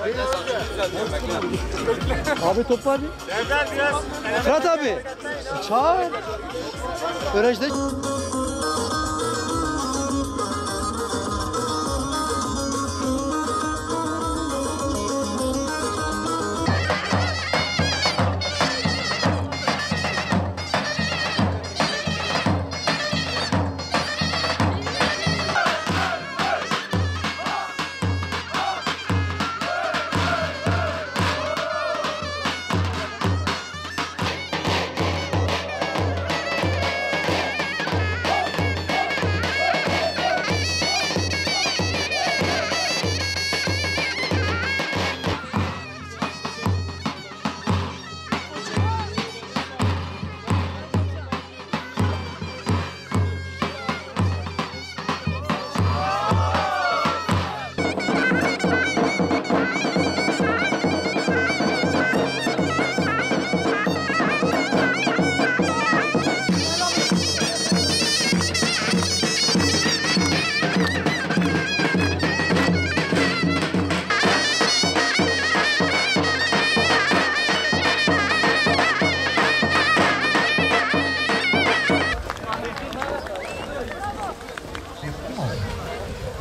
Abi top var mı? Fırat abi. Çağır. Öğrenciler.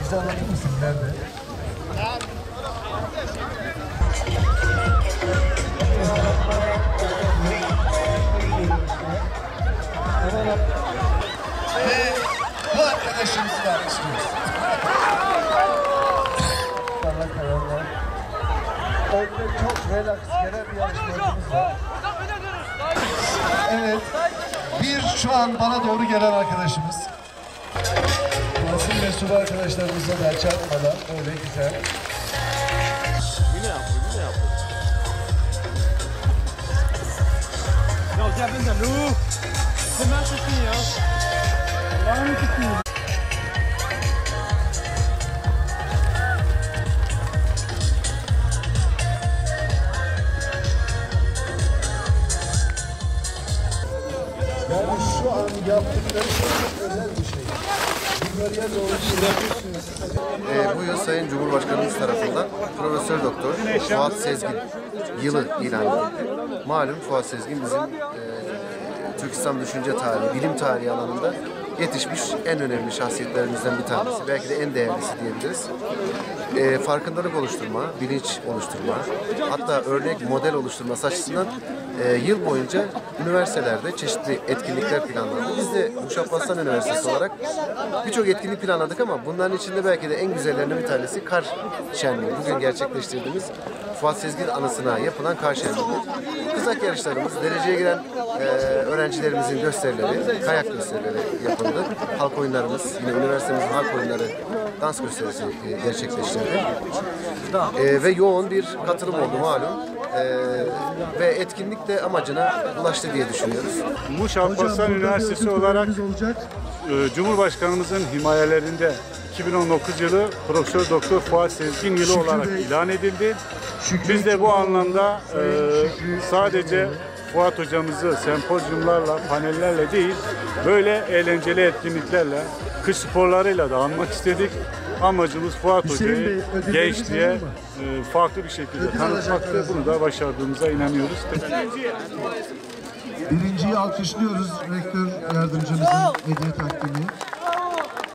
Bize anlatır mısın? Nerede? Ve bu arkadaşımızı da istiyoruz. Önde çok relax gelen bir yarışmacımız var. Evet. Bir şu an bana doğru gelen arkadaşımız. Basın mensubu arkadaşlarımıza da çarpmadan öyle güzel. Yine yapıyor. Ya sen de lu. Hemen tutun ya. Allah'ını tutun. Yani şu an yaptıkları çok özel bir şey. Bu yıl Sayın Cumhurbaşkanımız tarafından Profesör Doktor Fuat Sezgin yılı ilan edildi. Malum Fuat Sezgin bizim Türk İslam düşünce tarihi, bilim tarihi alanında yetişmiş en önemli şahsiyetlerimizden bir tanesi. Belki de en değerlisi diyebiliriz. Farkındalık oluşturma, bilinç oluşturma, hatta örnek model oluşturması açısından yıl boyunca üniversitelerde çeşitli etkinlikler planlandı. Biz de Uşak Bastan Üniversitesi olarak birçok etkinlik planladık ama bunların içinde belki de en güzellerinden bir tanesi kar şenliği. Bugün gerçekleştirdiğimiz Fuat Sezgin anısına yapılan kar şenliği. Kızak yarışlarımız, dereceye giren öğrencilerimizin gösterileri, kayak gösterileri yapıldı. Halk oyunlarımız, yine üniversitemizin halk oyunları dans gösterisi gerçekleştirdi. Ve yoğun bir katılım oldu malum. Ve etkinlik de amacına ulaştı diye düşünüyoruz. Uşak Bastan Üniversitesi olarak Cumhurbaşkanımızın himayelerinde 2019 yılı Profesör Doktor Fuat Sezgin yılı olarak ilan edildi. Biz de bu anlamda sadece Fuat hocamızı sempozyumlarla, panellerle değil, böyle eğlenceli etkinliklerle, kış sporlarıyla da anmak istedik. Amacımız Fuat Hoca'yı gençliğe farklı bir şekilde tanıtmaktı. Bunu da başardığımıza inanıyoruz. Birinciyi alkışlıyoruz. Rektör yardımcımızın hediye takdimi.